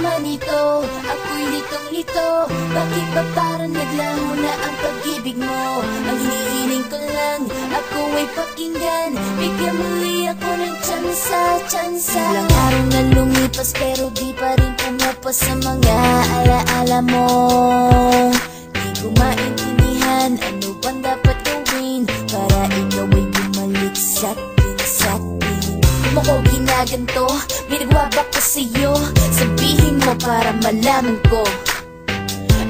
naman ito? Ako'y litong-lito. Bakit ba parang naglaho na ang pag-ibig mo? Ang hinihiling ko lang, ako ay pakinggan. Bigyan muli ako ng tsansa. Ilang araw na lumipas pero di pa rin pumupas sa mga alaala mo. Di ko maintindihan ano bang dapat gawin para ikaw ay bumalik sa'kin. Kung ako ginaganto, may nagwabak ko sa'yo. Sabihin mo para malaman ko.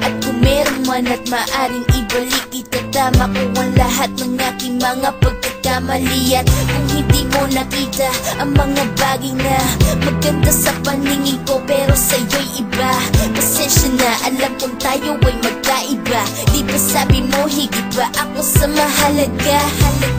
At kung meron man at maaring ibalik, itatama ko ang lahat ng aking mga pagkakamali. At kung hindi mo nakita ang mga bagay na maganda sa paningin ko pero sa'yo'y iba, pasensya na, alam kong tayo ay magkaiba. Di ba sabi mo higit ba ako sa mahalaga?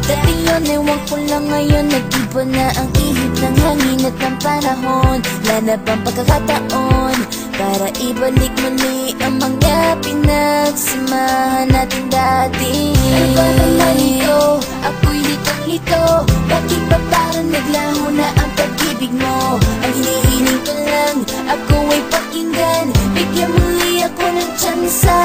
Dati yun, ewan ko lang ngayon, nag-iba na ang ihip ng hangin at ng panahon. Wala na bang pagkakataon para ibalik muli ang mga pinagsamahan natin dati? Ano ba naman ito? Ako'y litong-lito. Bakit ba parang naglaho na ang pag-ibig mo? Ang hinihiling ko lang, ako ay pakinggan. Bigyan muli ako ng tsansa.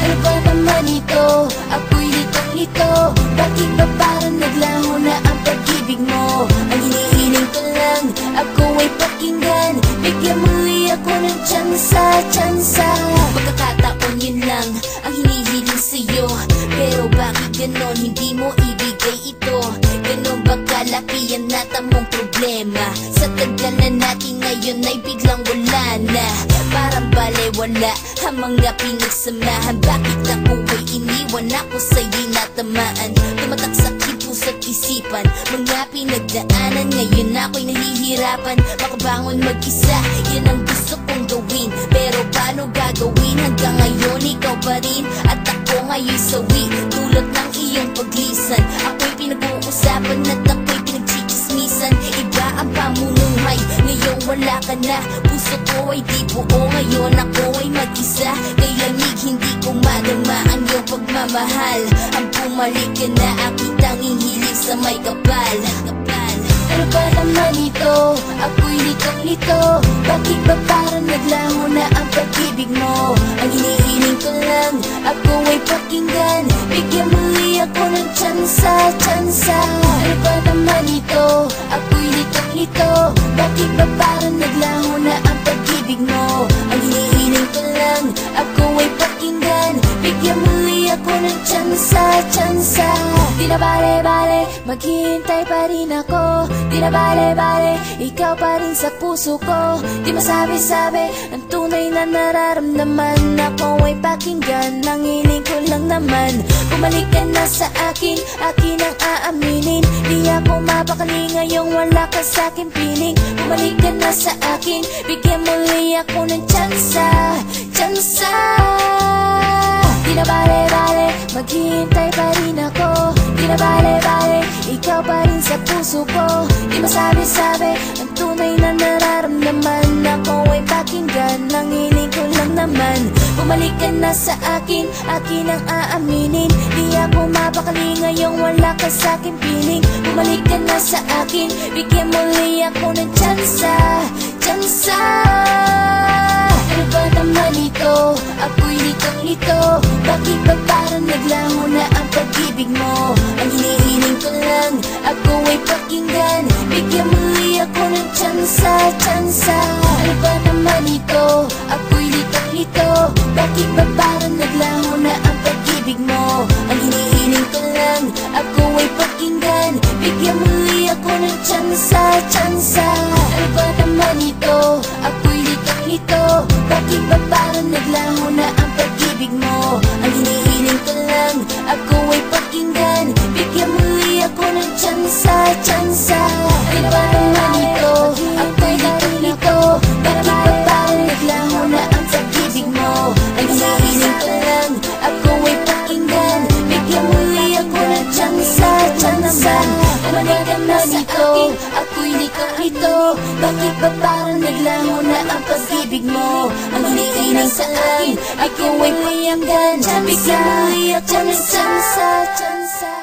Ano ba naman ito? Ako'y litong-lito. Bakit ba parang naglaho na ang pag-ibig mo? Ang hinihiling ko lang, ako ay pakinggan. Bigyan muli ako ng tsansa. Pagkakataon yun lang ang hinihiling sa'yo. Pero bakit ganon hindi mo ibigay ito? Ganon ba kalaki ang natamong problema? Sa tagal na natin ngayon ay biglang wala na. Parang balewala ang mga pinagsamahan. Bakit ako ay iniwan? Ako sa'yo'y natamaan. Tumatak sa puso't isipan, mga pinagdaanan. Ngayon ako'y nahihirapan makabangon mag-isa. Yan ang gusto kong gawin, pero paano gagawin? Hanggang ngayon ikaw pa rin at ako ngayon'y sawi. Tulad ng iyong paglisan, ako'y pinag-uusapan at ako'y pinagchichismisan. Iba ang pamumuhay, ngayon wala ka na. Puso ko ay di buo, ngayon ako ay mag-isa. Kay lamig hindi ko madama ang iyong pagmamahal. Ang bumalik ka na, aking tanging hilig sa may kapal. Ano ba naman ito? Ako'y litong-lito. Bakit ba parang naglaho na ang pag-ibig mo? Ang hinihiling ko lang, ako ay pakinggan. Bigyan muli ako ng tsansa. Ano ba naman ito? Ako'y litong-lito. Bakit ba parang naglaho na ang pag-ibig mo? Ang hinihiling ko lang, ako ay pakinggan. Bigyan muli ako ng tsansa. Di na bale-bale, maghihintay pa rin ako. Di na bale-bale, ikaw pa rin sa puso ko. Di masabi-sabi ang tunay na nararamdaman. Ako ay pakinggan, ang hiling ko lang naman. Bumalik ka na sa akin, akin ang aaminin. Di ako mapakali ngayong wala ka sa'kin piling. Bumalik ka na sa akin, bigyan muli ako ng tsansa. Di na bale-bale, maghihintay pa rin ako. Di na bale-bale, ikaw pa rin sa puso ko. Di masabi-sabi ang tunay na nararamdaman. Ako ay pakinggan, ang hiling ko lang naman. Bumalik ka na sa akin, akin ang aaminin. Di ako mapakali ngayong wala ka sa'kin piling. Bumalik ka na sa akin, bigyan muli ako ng tsansa. Ano ba naman ito? Ako'y litong-lito. Bakit ba parang naglaho na ang pag-ibig mo? Ang hinihiling ko lang, ako ay pakinggan. Bigyan muli ako ng tsansa. Ano ba naman ito? Ako'y litong-lito. Bakit ba parang naglaho na ang pag-ibig mo? Ang hinihiling ko lang, ako ay pakinggan. Bigyan muli ako ng tsansa. Ano ba naman ito? Ako'y litong-lito. Bakit ba parang naglaho na ang pag-ibig mo? Ang hinihiling ko lang, ako ay pakinggan. Bigyan muli ako ng tsansa. Ano ba naman ito? Ako'y litong-lito. Bakit ba parang naglaho na ang pag-ibig mo? Ang hinihiling ko lang, ako ay pakinggan. Bigyan muli ako ng tsansa. Bumalik ka na sa akin, ako'y litong-lito. Bakit ba parang naglaho na ang pag-ibig mo? Ang hinihiling sa akin, ako ay pakinggan. Bigyan muli ako ng tsansa.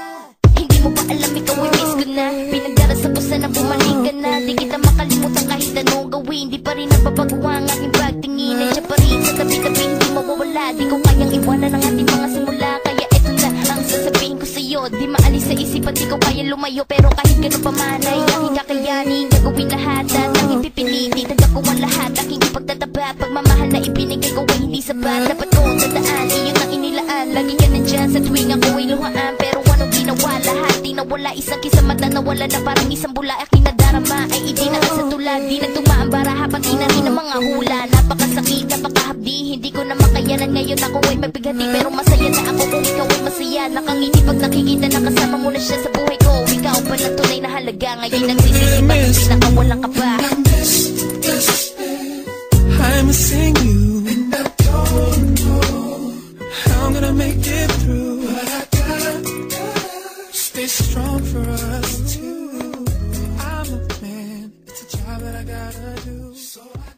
Hindi mo ba alam ikaw ay miss ko na? Pinagdarasal ko sana bumalik ka na. Di kita makalimutan kahit anong gawin. gawin, di pa rin nababago ang aking pagtingin. Nandiyan pa rin sa tabi-tabi, hindi mawawala. Di ko kayang iwanan ang ating mga simula, kaya eto na ang sasabihin ko sa'yo. Di maalis sa isipan, di ko kaya lumayo, pero kahit ganun pa man ay aking kakayanin. Gagawin lahat at aking pipilitin, tanda ko ang lahat, aking ipagtatapat. Pagmamahal na ibinigay ko ay hindi sapat, dapat kong tandaan, iyon ang inilaan. Lagi ka nandyan sa tuwing ako ay luhaan, pero anong ginawa? Lahat di nawala, isang kisang mata nawala na parang isang bula. Aking nadarama ay itinaan sa tulad, di nagtumaan baraha, pati na rin ang mga hula. Napakasakit, napakahabdi, hindi ko na makayanan. Ngayon ako ay mabighati, pero masaya na ako kung ikaw ay masaya. Nakangiti pag nakikita na kasama mo na siya sa buhay ko. Ikaw pa na tunay na halaga, ngayon nagsisisi pa, hindi nakawalang ka pa. I'm missing you, and I don't know how I'm gonna make it through, but I gotta stay strong for us two. I'm a man, it's a job that I gotta do, so I